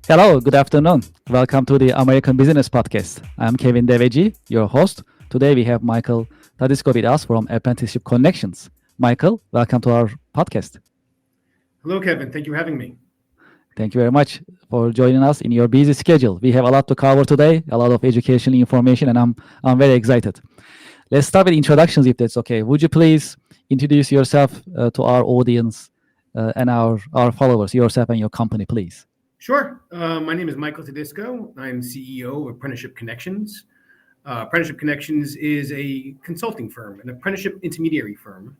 Hello, good afternoon. Welcome to the American Business Podcast. I'm Kevin Deveji, your host. Today we have Michael Todisco with us from Apprenticeship Connections. Michael, welcome to our podcast. Hello, Kevin. Thank you for having me. Thank you very much for joining us in your busy schedule. We have a lot to cover today, a lot of educational information, and I'm very excited. Let's start with introductions, if that's okay. Would you please introduce yourself to our audience and our followers, yourself and your company, please? Sure. My name is Michael Todisco. I'm CEO of Apprenticeship Connections. Apprenticeship Connections is a consulting firm, an apprenticeship intermediary firm.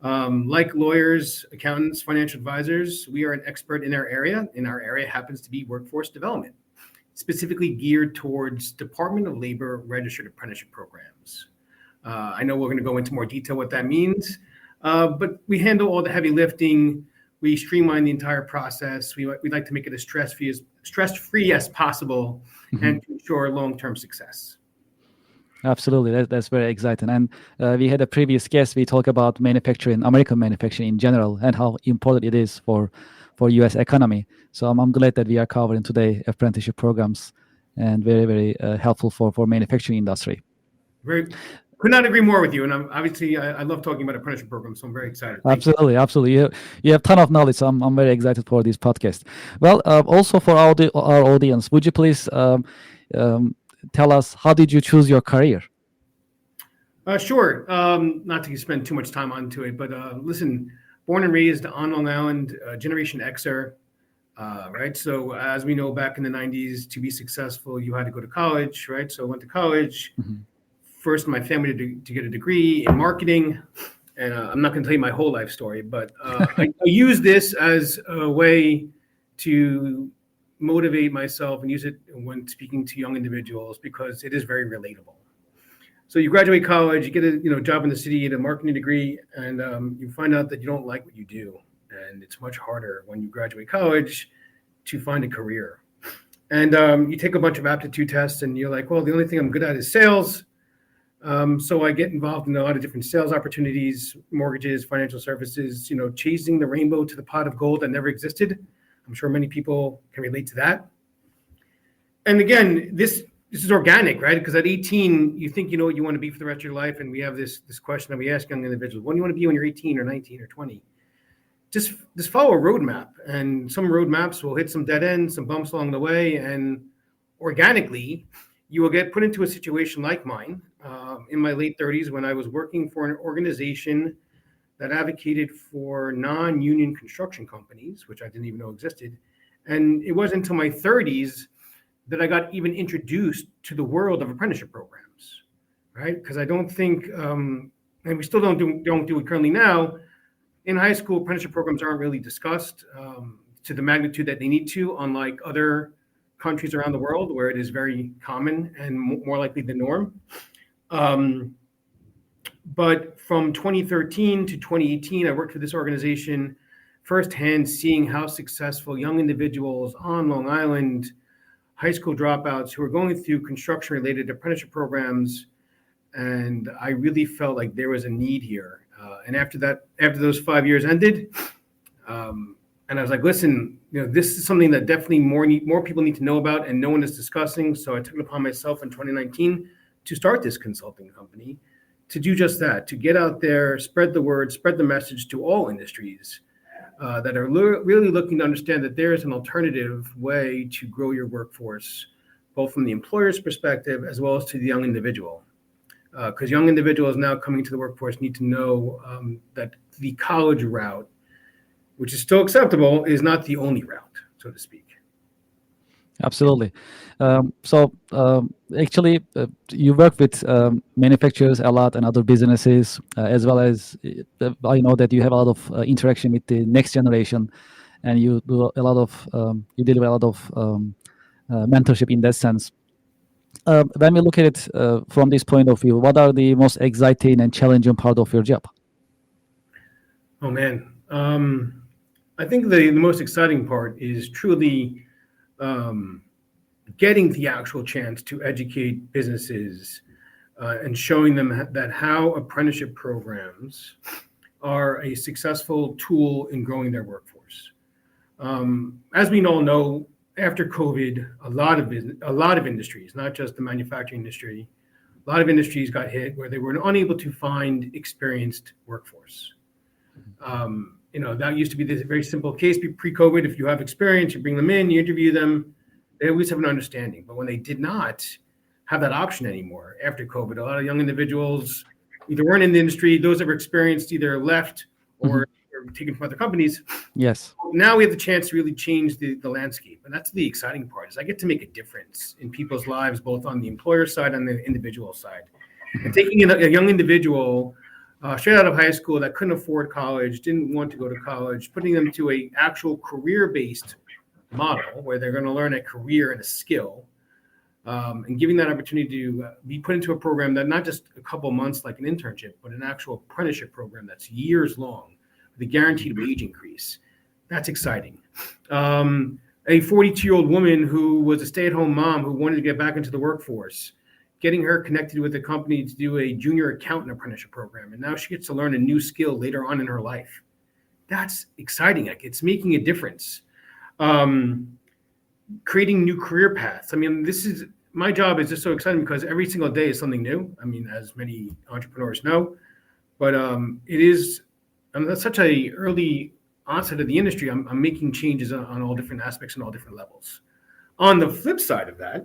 Like lawyers, accountants, financial advisors, we are an expert in our area, and our area happens to be workforce development, specifically geared towards Department of Labor registered apprenticeship programs. I know we're going to go into more detail what that means, but we handle all the heavy lifting. We streamline the entire process. We like to make it as stress-free as possible and to ensure long-term success. Absolutely, that's very exciting. And we had a previous guest. We talked about manufacturing, American manufacturing in general, and how important it is for U.S. economy. So I'm glad that we are covering today apprenticeship programs, and very helpful for manufacturing industry. Could not agree more with you. And I love talking about apprenticeship programs, so I'm very excited. Absolutely. You have a ton of knowledge. So I'm very excited for this podcast. Well, also for our audience, would you please tell us, how did you choose your career? Sure. Not to spend too much time onto it, but listen, born and raised on Long Island, Generation Xer, right? So as we know, back in the 90s, to be successful, you had to go to college, right? So I went to college. First in my family to get a degree in marketing. And I'm not going to tell you my whole life story, but I use this as a way to motivate myself and use it when speaking to young individuals because it is very relatable. So you graduate college, you get a job in the city, get a marketing degree, and you find out that you don't like what you do. And it's much harder when you graduate college to find a career. And you take a bunch of aptitude tests and you're like, well, the only thing I'm good at is sales. So I get involved in a lot of different sales opportunities, mortgages, financial services, chasing the rainbow to the pot of gold that never existed. I'm sure many people can relate to that. And again, this is organic, right? Because at 18, you think you know what you want to be for the rest of your life. And we have this question that we ask young individuals, what do you want to be when you're 18 or 19 or 20? Just follow a roadmap. And some roadmaps will hit some dead ends, some bumps along the way. And organically, you will get put into a situation like mine in my late 30s when I was working for an organization that advocated for non-union construction companies, which I didn't even know existed. And it wasn't until my 30s that I got even introduced to the world of apprenticeship programs, right? Because I don't think, and we still don't do it currently now, in high school, apprenticeship programs aren't really discussed to the magnitude that they need to, unlike other countries around the world where it is very common and more likely the norm. But from 2013 to 2018, I worked for this organization firsthand, seeing how successful young individuals on Long Island, high school dropouts who are going through construction-related apprenticeship programs, and I really felt like there was a need here. And after those 5 years ended, and I was like, listen, this is something that definitely more people need to know about, and no one is discussing. So I took it upon myself in 2019 to start this consulting company, to do just that, to get out there, spread the word, spread the message to all industries that are really looking to understand that there is an alternative way to grow your workforce, both from the employer's perspective as well as to the young individual. Because young individuals now coming to the workforce need to know that the college route, which is still acceptable, is not the only route, so to speak. Absolutely. Actually, you work with manufacturers a lot and other businesses, as well as I know that you have a lot of interaction with the next generation, and you do a lot of you deliver a lot of mentorship in that sense. When we look at it from this point of view, what are the most exciting and challenging part of your job? Oh man, I think the most exciting part is truly getting the actual chance to educate businesses and showing them that how apprenticeship programs are a successful tool in growing their workforce. As we all know, after COVID, a lot of industries, not just the manufacturing industry, a lot of industries got hit where they were unable to find experienced workforce. That used to be this very simple case pre-COVID. If you have experience, you bring them in, you interview them, they always have an understanding. But when they did not have that option anymore after COVID, a lot of young individuals either weren't in the industry, those that were experienced either left or were taken from other companies. Yes. Now we have the chance to really change the landscape. And that's the exciting part, is I get to make a difference in people's lives, both on the employer side and the individual side. And taking in a young individual straight out of high school that couldn't afford college, didn't want to go to college, putting them to a actual career-based model where they're going to learn a career and a skill, and giving that opportunity to be put into a program that not just a couple months like an internship, but an actual apprenticeship program that's years long with a guaranteed wage increase. That's exciting. A 42-year-old woman who was a stay-at-home mom who wanted to get back into the workforce, getting her connected with a company to do a junior accountant apprenticeship program. And now she gets to learn a new skill later on in her life. That's exciting. Like, it's making a difference. Creating new career paths. I mean, my job is just so exciting because every single day is something new. I mean, as many entrepreneurs know, but that's such a early onset of the industry. I'm making changes on all different aspects and all different levels. On the flip side of that,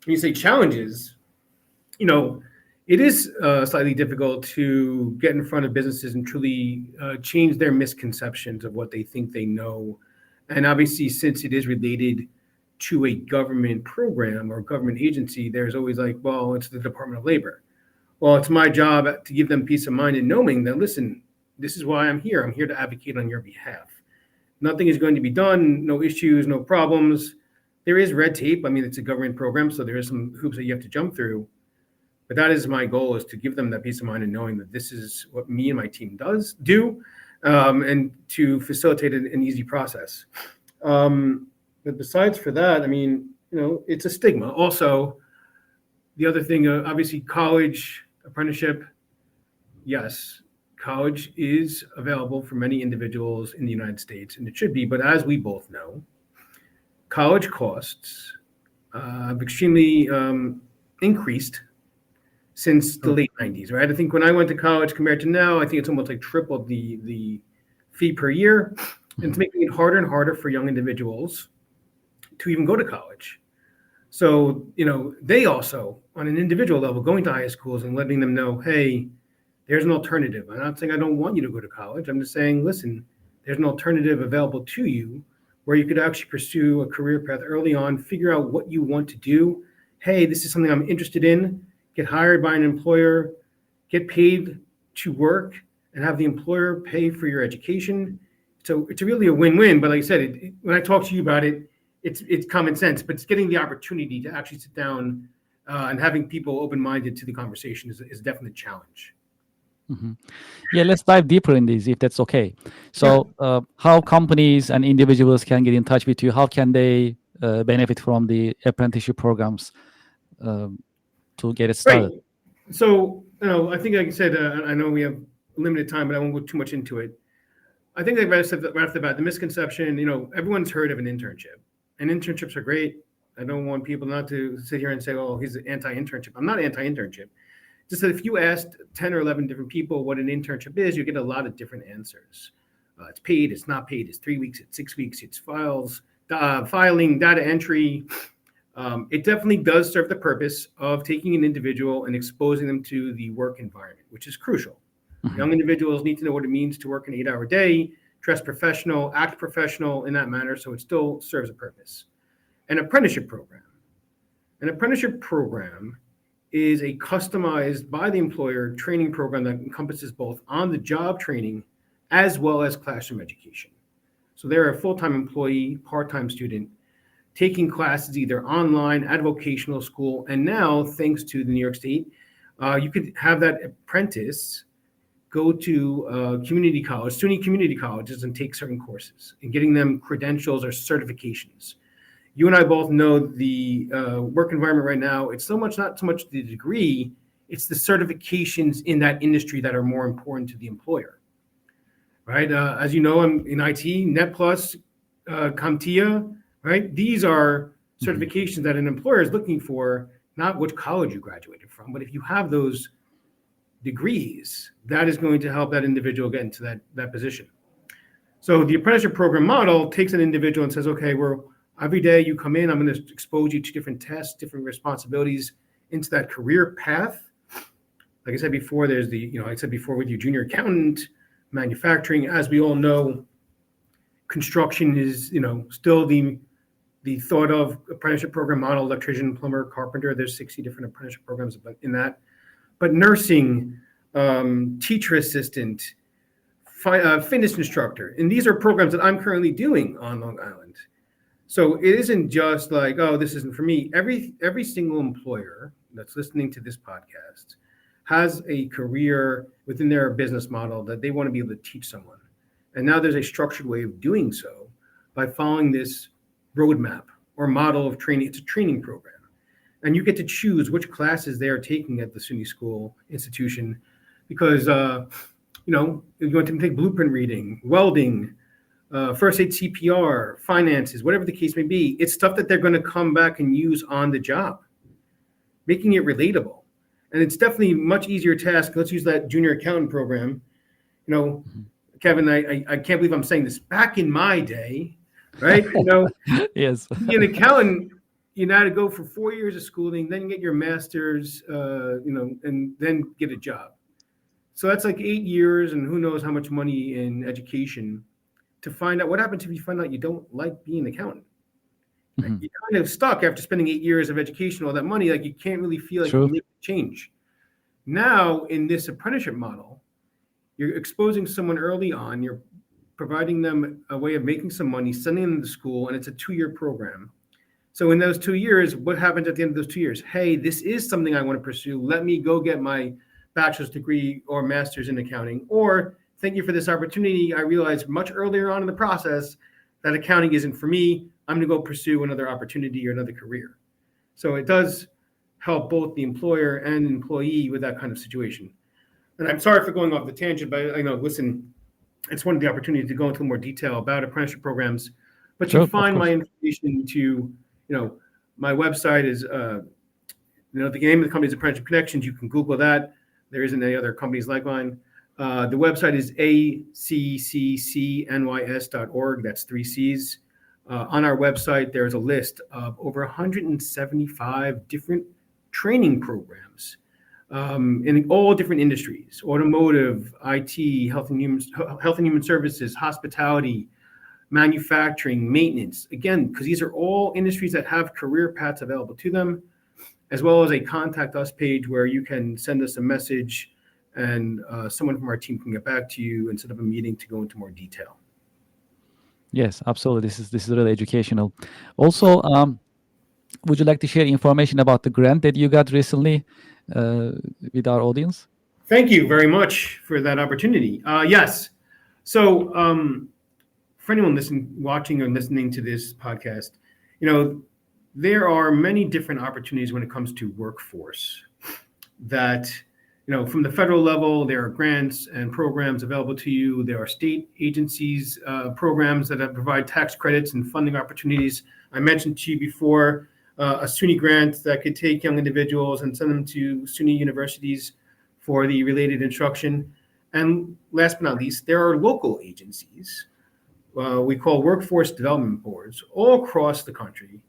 when you say challenges, it is slightly difficult to get in front of businesses and truly change their misconceptions of what they think they know. And obviously, since it is related to a government program or government agency, there's always like, well, it's the Department of Labor. Well, it's my job to give them peace of mind and knowing that, listen, this is why I'm here. I'm here to advocate on your behalf. Nothing is going to be done, no issues, no problems. There is red tape. I mean, it's a government program, so there is some hoops that you have to jump through. But that is my goal, is to give them that peace of mind and knowing that this is what me and my team do, and to facilitate an easy process. But besides for that, I mean, it's a stigma. Also, the other thing, obviously, college, apprenticeship, yes, college is available for many individuals in the United States, and it should be. But as we both know, college costs have extremely increased since the late 90s, right? I think when I went to college compared to now, I think it's almost like tripled the fee per year. And it's making it harder and harder for young individuals to even go to college. So, they also, on an individual level, going to high schools and letting them know, hey, there's an alternative. I'm not saying I don't want you to go to college. I'm just saying, listen, there's an alternative available to you where you could actually pursue a career path early on, figure out what you want to do. Hey, this is something I'm interested in. Get hired by an employer, get paid to work, and have the employer pay for your education. So it's really a win-win. But like I said, when I talk to you about it, it's common sense. But it's getting the opportunity to actually sit down and having people open-minded to the conversation is definitely a challenge. Mm-hmm. Yeah, let's dive deeper in this, if that's okay. So, how companies and individuals can get in touch with you? How can they benefit from the apprenticeship programs to get it started? Right. So, I think, like I said, I know we have limited time, but I won't go too much into it. I think right off the bat, the misconception, everyone's heard of an internship, and internships are great. I don't want people not to sit here and say, oh, he's anti-internship. I'm not anti-internship. Just that if you asked 10 or 11 different people what an internship is, you get a lot of different answers. It's paid, it's not paid, it's 3 weeks, it's 6 weeks, it's filing, data entry. It definitely does serve the purpose of taking an individual and exposing them to the work environment, which is crucial. Mm-hmm. Young individuals need to know what it means to work an 8-hour day, dress professional, act professional in that manner, so it still serves a purpose. An apprenticeship program. An apprenticeship program is a customized by the employer training program that encompasses both on-the-job training as well as classroom education. So they're a full-time employee, part-time student, taking classes either online, at vocational school, and now, thanks to the New York State, you could have that apprentice go to community college, SUNY community colleges, and take certain courses, and getting them credentials or certifications. You and I both know the work environment right now, it's not so much the degree, it's the certifications in that industry that are more important to the employer, right? As you know, I'm in IT, NetPlus, CompTIA, right? These are certifications that an employer is looking for, not which college you graduated from, but if you have those degrees, that is going to help that individual get into that position. So the apprenticeship program model takes an individual and says, okay, every day you come in, I'm going to expose you to different tests, different responsibilities into that career path. Like I said before, there's I said before with your junior accountant, manufacturing, as we all know, construction is, still the thought of apprenticeship program model, electrician, plumber, carpenter. There's 60 different apprenticeship programs in that. But nursing, teacher assistant, fitness instructor, and these are programs that I'm currently doing on Long Island. So it isn't just like, oh, this isn't for me. Every single employer that's listening to this podcast has a career within their business model that they want to be able to teach someone. And now there's a structured way of doing so by following this roadmap or model of training. It's a training program. And you get to choose which classes they are taking at the SUNY school institution because, if you want to take blueprint reading, welding, first aid CPR, finances, whatever the case may be, it's stuff that they're going to come back and use on the job, making it relatable. And it's definitely a much easier task. Let's use that junior accountant program. Kevin, I can't believe I'm saying this. Back in my day, right? Yes. Being an accountant, you had to go for 4 years of schooling, then get your master's, and then get a job. So that's like 8 years and who knows how much money in education to find out what happens if you find out you don't like being an accountant. Mm-hmm. You're kind of stuck after spending 8 years of education, all that money, like you can't really feel like you can make a change. Now, in this apprenticeship model, you're exposing someone early on, you're providing them a way of making some money, sending them to school, and it's a 2-year program. So in those 2 years, what happens at the end of those 2 years? Hey, this is something I want to pursue. Let me go get my bachelor's degree or master's in accounting. Or thank you for this opportunity. I realized much earlier on in the process that accounting isn't for me. I'm going to go pursue another opportunity or another career. So it does help both the employer and employee with that kind of situation. And I'm sorry for going off the tangent, but I know, listen, it's one of the opportunities to go into more detail about apprenticeship programs. But you find my information to, my website is, the name of the company is Apprenticeship Connections. You can Google that. There isn't any other companies like mine. The website is acccnys.org. That's 3 C's. On our website, there's a list of over 175 different training programs in all different industries: automotive, IT, health and human services, hospitality, manufacturing, maintenance. Again, because these are all industries that have career paths available to them, as well as a contact us page where you can send us a message and someone from our team can get back to you and set up a meeting to go into more detail. Yes, absolutely. This is really educational. Also, would you like to share information about the grant that you got recently with our audience? Thank you very much for that opportunity. Yes. So for anyone watching or listening to this podcast, there are many different opportunities when it comes to workforce that, from the federal level, there are grants and programs available to you. There are state agencies, programs that provide tax credits and funding opportunities. I mentioned to you before a SUNY grant that could take young individuals and send them to SUNY universities for the related instruction. And last but not least, there are local agencies we call workforce development boards all across the country.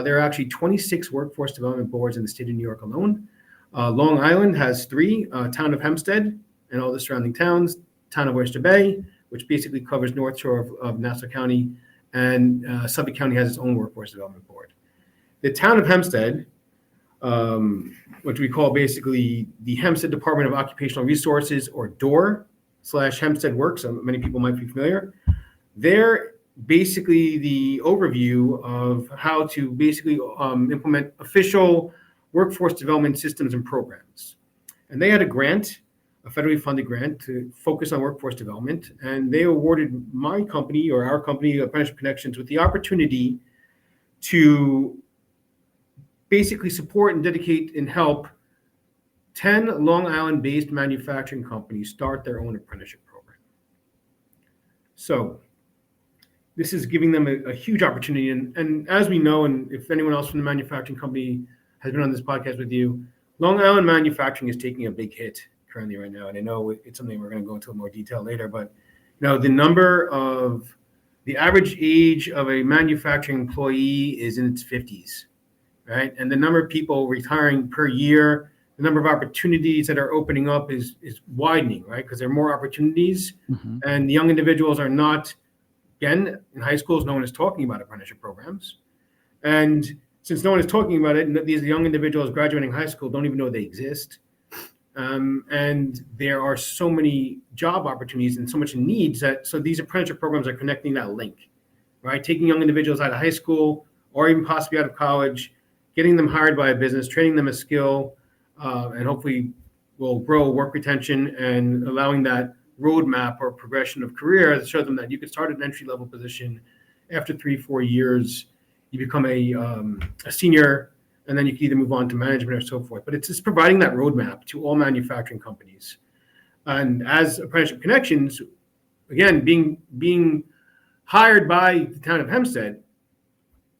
There are actually 26 workforce development boards in the state of New York alone. Long Island has 3, town of Hempstead and all the surrounding towns, town of Oyster Bay, which basically covers North Shore of Nassau County, and Suffolk County has its own workforce development board. The town of Hempstead, which we call basically the Hempstead Department of Occupational Resources, or DOR/Hempstead Works, so many people might be familiar. They're basically the overview of how to basically implement official workforce development systems and programs. And they had a grant, a federally funded grant, to focus on workforce development. And they awarded my company, or our company, Apprenticeship Connections, with the opportunity to basically support and dedicate and help 10 Long Island-based manufacturing companies start their own apprenticeship program. So this is giving them a huge opportunity. And as we know, and if anyone else from the manufacturing company has been on this podcast with you, Long Island manufacturing is taking a big hit currently right now. And I know it's something we're going to go into more detail later, but the average age of a manufacturing employee is in its 50s, right? And the number of people retiring per year, the number of opportunities that are opening up is widening, right? Because there are more opportunities, Hmm. and the young individuals are not. Again, in high schools, no one is talking about apprenticeship programs. And since no one is talking about it, these young individuals graduating high school don't even know they exist. And there are so many job opportunities and so much needs so these apprenticeship programs are connecting that link, right? Taking young individuals out of high school or even possibly out of college, getting them hired by a business, training them a skill, and hopefully will grow work retention and allowing that roadmap or progression of career to show them that you could start at an entry level position. After 3-4 years, you become a senior, and then you can either move on to management or so forth. But it's just providing that roadmap to all manufacturing companies. And as Apprenticeship Connections, again, being hired by the town of Hempstead,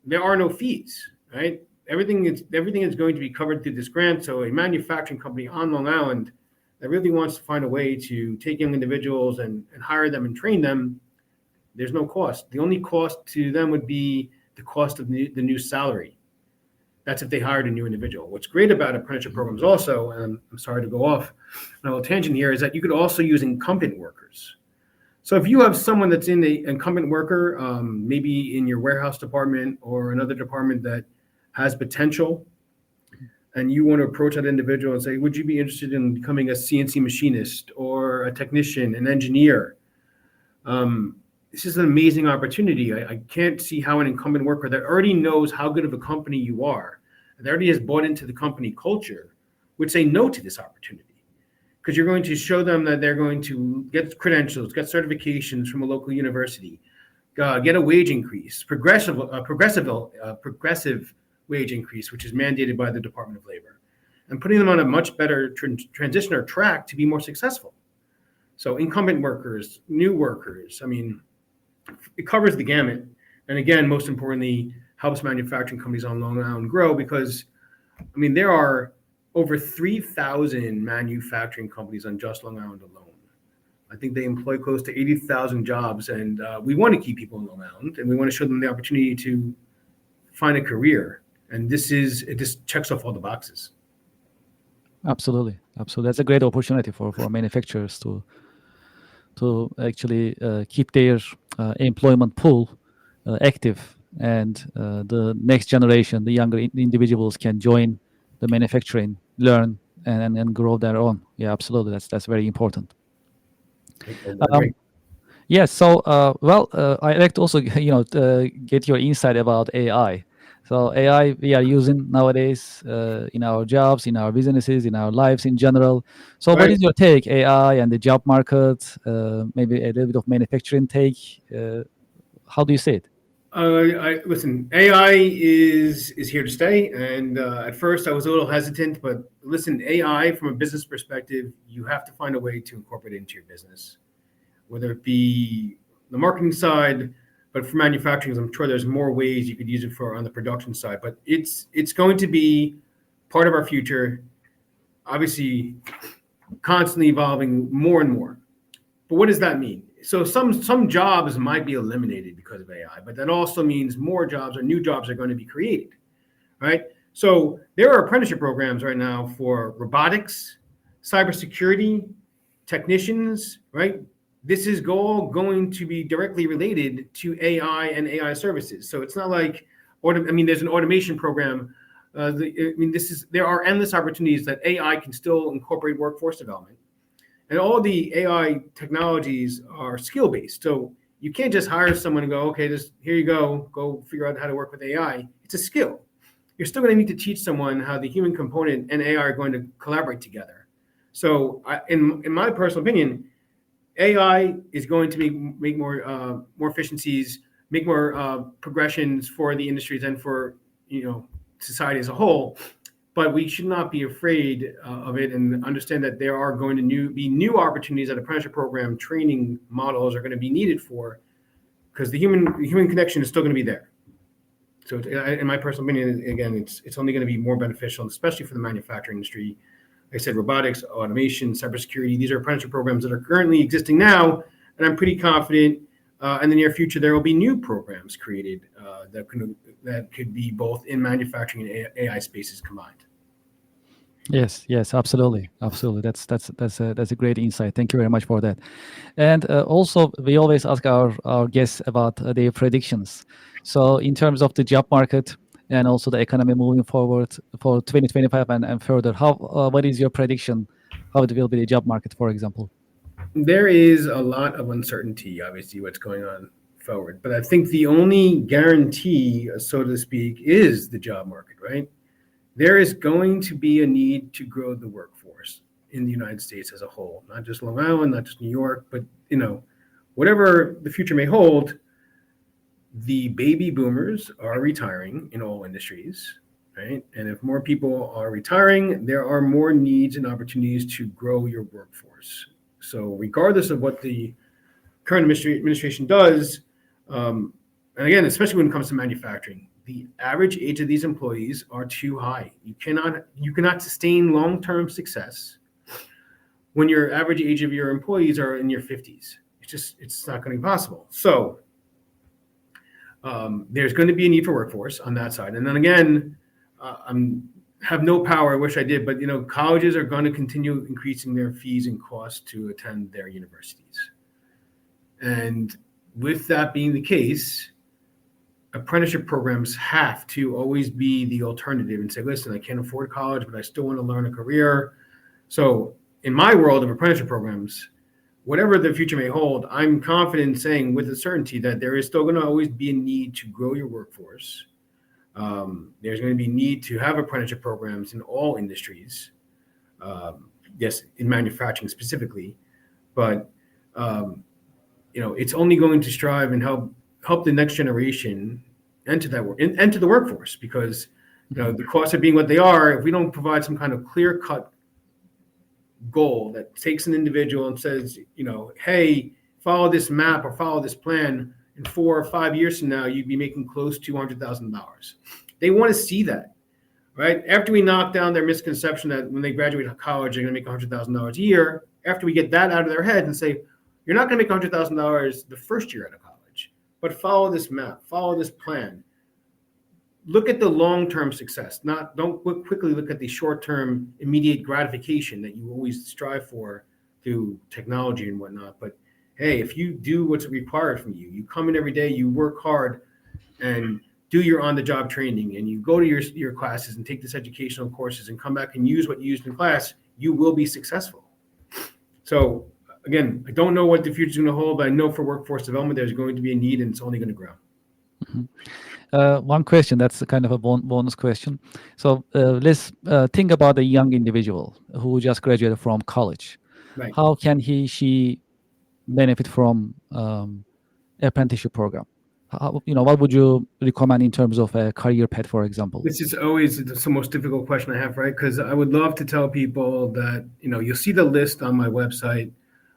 there are no fees, right? Everything is going to be covered through this grant. So a manufacturing company on Long Island that really wants to find a way to take young individuals and hire them and train them, there's no cost. The only cost to them would be the cost of the new salary. That's if they hired a new individual. What's great about apprenticeship programs also, and I'm sorry to go off on a little tangent here, is that you could also use incumbent workers. So if you have someone that's in the incumbent worker, maybe in your warehouse department or another department that has potential, and you want to approach that individual and say, would you be interested in becoming a CNC machinist or a technician, an engineer? This is an amazing opportunity. I can't see how an incumbent worker that already knows how good of a company you are, that already has bought into the company culture, would say no to this opportunity. Because you're going to show them that they're going to get credentials, get certifications from a local university, get a wage increase, progressive wage increase, which is mandated by the Department of Labor, and putting them on a much better transition or track to be more successful. So incumbent workers, new workers, I mean, it covers the gamut. And again, most importantly, helps manufacturing companies on Long Island grow because, I mean, there are over 3,000 manufacturing companies on just Long Island alone. I think they employ close to 80,000 jobs, and we want to keep people in Long Island, and we want to show them the opportunity to find a career. And it just checks off all the boxes. Absolutely. That's a great opportunity for manufacturers to actually keep their employment pool active, and the next generation, the younger individuals, can join the manufacturing, learn, and grow their own. Yeah, absolutely. That's very important. Great. Yes. So, I'd like to also, get your insight about AI. So, AI we are using nowadays in our jobs, in our businesses, in our lives in general. So, what Right. is your take, AI and the job market? Maybe a little bit of manufacturing take. How do you see it? Listen, AI is here to stay, and at first I was a little hesitant, but listen, AI from a business perspective, you have to find a way to incorporate it into your business, whether it be the marketing side, but for manufacturing, I'm sure there's more ways you could use it for on the production side. But it's going to be part of our future, obviously, constantly evolving more and more. But what does that mean? So some jobs might be eliminated because of AI, but that also means more jobs or new jobs are going to be created, right? So there are apprenticeship programs right now for robotics, cybersecurity, technicians, right? This is all going to be directly related to AI and AI services. So it's not like, there's an automation program. There are endless opportunities that AI can still incorporate workforce development. And all the AI technologies are skill-based. So you can't just hire someone and go, okay, just here you go figure out how to work with AI. It's a skill. You're still going to need to teach someone how the human component and AI are going to collaborate together. So in my personal opinion, AI is going to make more efficiencies, make more progressions for the industries and for society as a whole. But we should not be afraid of it, and understand that there are going to be new opportunities that apprenticeship program training models are going to be needed for because the human connection is still going to be there. So, in my personal opinion, again, it's only going to be more beneficial, especially for the manufacturing industry. Like I said, robotics, automation, cybersecurity. These are apprenticeship programs that are currently existing now, and I'm pretty confident in the near future there will be new programs created that could be both in manufacturing and AI spaces combined. Yes, yes, absolutely, absolutely. That's a great insight. Thank you very much for that. And also, we always ask our guests about their predictions. So, in terms of the job market and also the economy moving forward for 2025 and further, what is your prediction? How it will be the job market, for example? There is a lot of uncertainty, obviously, what's going on forward. But I think the only guarantee, so to speak, is the job market, right? There is going to be a need to grow the workforce in the United States as a whole, not just Long Island, not just New York, but whatever the future may hold. The baby boomers are retiring in all industries, right? And if more people are retiring, there are more needs and opportunities to grow your workforce. So regardless of what the current administration does, and again, especially when it comes to manufacturing, the average age of these employees are too high. You cannot sustain long-term success when your average age of your employees are in your 50s. It's not going to be possible. So there's going to be a need for workforce on that side. And then again, have no power. I wish I did, but colleges are going to continue increasing their fees and costs to attend their universities. And with that being the case, apprenticeship programs have to always be the alternative and say, listen, I can't afford college, but I still want to learn a career. So in my world of apprenticeship programs, whatever the future may hold, I'm confident in saying with a certainty that there is still going to always be a need to grow your workforce. There's going to be need to have apprenticeship programs in all industries. Yes, in manufacturing specifically, but it's only going to strive and help the next generation enter the workforce, because the costs of being what they are. If we don't provide some kind of clear-cut goal that takes an individual and says, hey, follow this map or follow this plan, in 4 or 5 years from now, you'd be making close to $200,000. They want to see that, right? After we knock down their misconception that when they graduate college, they're going to make $100,000 a year, after we get that out of their head and say, you're not going to make $100,000 the first year out of college, but follow this map, follow this plan. Look at the long-term success. Don't quickly look at the short-term immediate gratification that you always strive for through technology and whatnot. But hey, if you do what's required from you, you come in every day, you work hard and do your on-the-job training, and you go to your classes and take this educational courses and come back and use what you used in class, you will be successful. So again, I don't know what the future is going to hold, but I know for workforce development, there's going to be a need, and it's only going to grow. Mm-hmm. One question, that's kind of a bonus question. So let's think about a young individual who just graduated from college. Right. How can she benefit from apprenticeship program? What would you recommend in terms of a career path, for example? This is always the most difficult question I have, right? Because I would love to tell people that, you'll see the list on my website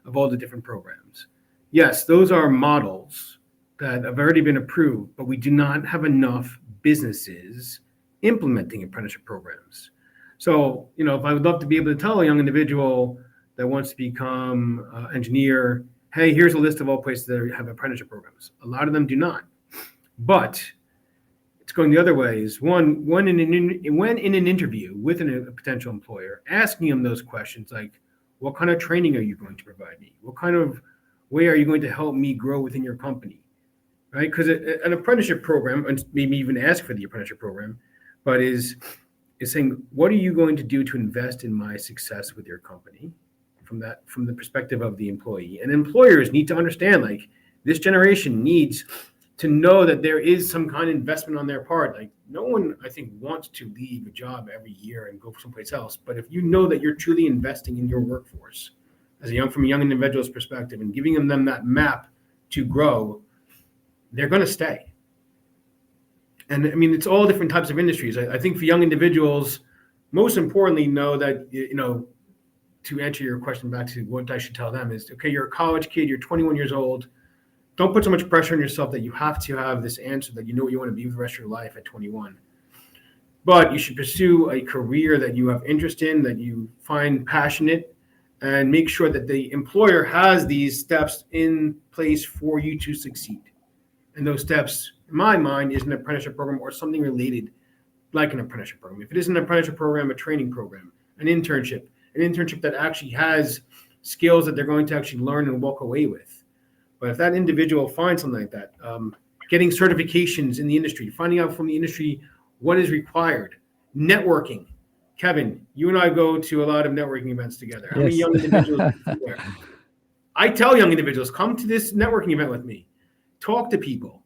of all the different programs. Yes, those are models that have already been approved, but we do not have enough businesses implementing apprenticeship programs. So, if I would love to be able to tell a young individual that wants to become an engineer, hey, here's a list of all places that have apprenticeship programs. A lot of them do not. But it's going the other way is when in an interview with a potential employer, asking them those questions like, what kind of training are you going to provide me? What kind of way are you going to help me grow within your company? Right? Because an apprenticeship program, and maybe even ask for the apprenticeship program, but is saying, what are you going to do to invest in my success with your company? From the perspective of the employee. And employers need to understand, like, this generation needs to know that there is some kind of investment on their part. Like, no one, I think, wants to leave a job every year and go someplace else. But if you know that you're truly investing in your workforce from a young individual's perspective and giving them that map to grow, they're going to stay. And I mean, it's all different types of industries. I think for young individuals, most importantly, know that, to answer your question back to what I should tell them is, okay, you're a college kid, you're 21 years old, don't put so much pressure on yourself that you have to have this answer that you know what you want to be for the rest of your life at 21. But you should pursue a career that you have interest in, that you find passionate, and make sure that the employer has these steps in place for you to succeed. And those steps, in my mind, is an apprenticeship program or something related like an apprenticeship program. If it isn't an apprenticeship program, a training program, an internship that actually has skills that they're going to actually learn and walk away with. But if that individual finds something like that, getting certifications in the industry, finding out from the industry what is required, networking. Kevin, you and I go to a lot of networking events together. How many young individuals are there? I tell young individuals, come to this networking event with me. Talk to people.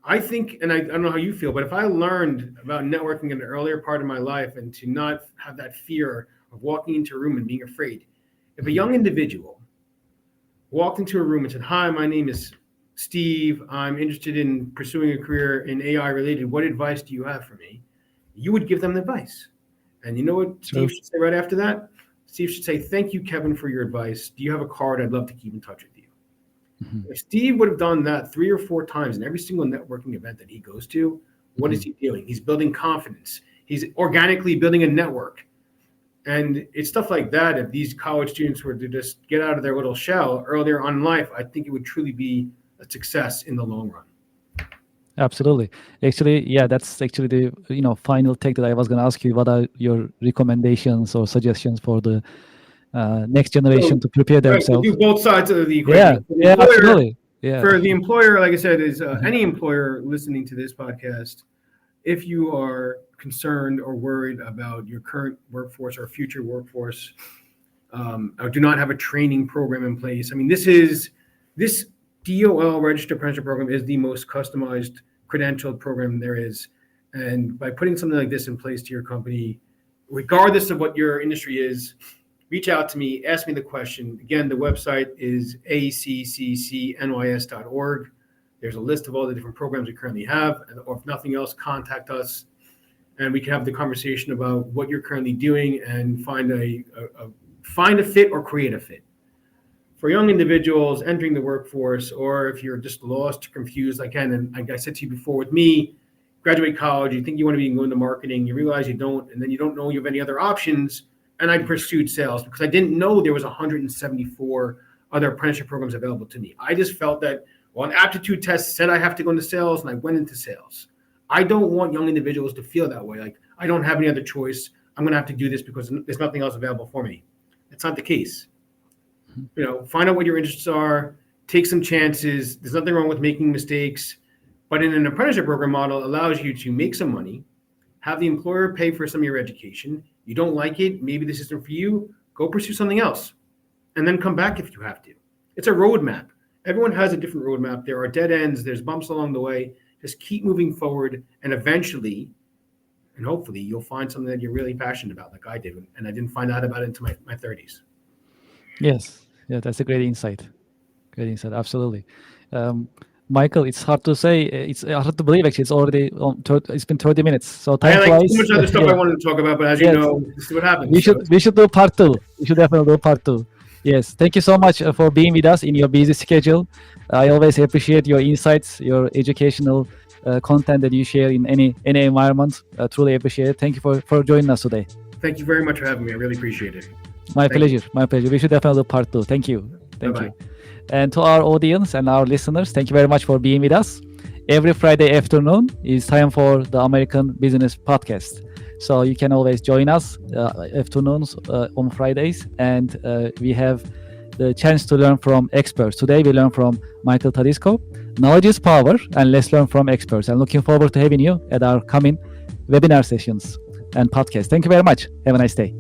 I think, and I don't know how you feel, but if I learned about networking in an earlier part of my life and to not have that fear of walking into a room and being afraid, if a young individual walked into a room and said, hi, my name is Steve, I'm interested in pursuing a career in AI related. What advice do you have for me? You would give them the advice. And you know what Steve should say right after that? Steve should say, thank you, Kevin, for your advice. Do you have a card? I'd love to keep in touch with you. Mm-hmm. If Steve would have done that 3 or 4 times in every single networking event that he goes to, what is he doing? He's building confidence. He's organically building a network. And it's stuff like that. If these college students were to just get out of their little shell earlier on in life, I think it would truly be a success in the long run. Absolutely. Actually, yeah, that's actually the final take that I was going to ask you. What are your recommendations or suggestions for the next generation to prepare themselves? Do both sides of the equation. Yeah, absolutely. Yeah. For the employer, like I said, is any employer listening to this podcast, if you are concerned or worried about your current workforce or future workforce, or do not have a training program in place, I mean, this DOL registered apprenticeship program is the most customized credentialed program there is. And by putting something like this in place to your company, regardless of what your industry is, reach out to me, ask me the question. Again, the website is acccnys.org. There's a list of all the different programs we currently have, or if nothing else, contact us and we can have the conversation about what you're currently doing and find a fit or create a fit. For young individuals entering the workforce, or if you're just lost, confused, and like I said to you before, with me, graduate college, you think you want to be going into marketing, you realize you don't, and then you don't know you have any other options. And I pursued sales because I didn't know there was 174 other apprenticeship programs available to me. I just felt that, an aptitude test said I have to go into sales, and I went into sales. I don't want young individuals to feel that way. Like, I don't have any other choice. I'm going to have to do this because there's nothing else available for me. That's not the case. Find out what your interests are, take some chances. There's nothing wrong with making mistakes, but in an apprenticeship program model, allows you to make some money, have the employer pay for some of your education. You don't like it, maybe this isn't for you, go pursue something else, and then come back if you have to. It's a roadmap. Everyone has a different roadmap. There are dead ends, there's bumps along the way. Just keep moving forward, and eventually, and hopefully, you'll find something that you're really passionate about, like I did, and I didn't find out about it until my 30s. Yes, yeah, that's a great insight. Great insight, absolutely. Michael, it's hard to say. It's hard to believe. Actually, it's already it's been 30 minutes. So time flies. Too much other stuff I wanted to talk about, but as you know, this is what happens. We should do part 2. We should definitely do part 2. Yes, thank you so much for being with us in your busy schedule. I always appreciate your insights, your educational content that you share in any environment. Truly appreciate it. Thank you for joining us today. Thank you very much for having me. I really appreciate it. My pleasure. We should definitely do part 2. Thank you. Thank you. And to our audience and our listeners, thank you very much for being with us. Every Friday afternoon is time for the American Business Podcast. So you can always join us afternoons on Fridays, and we have the chance to learn from experts. Today we learn from Michael Todisco. Knowledge is power, and let's learn from experts. I'm looking forward to having you at our coming webinar sessions and podcast. Thank you very much. Have a nice day.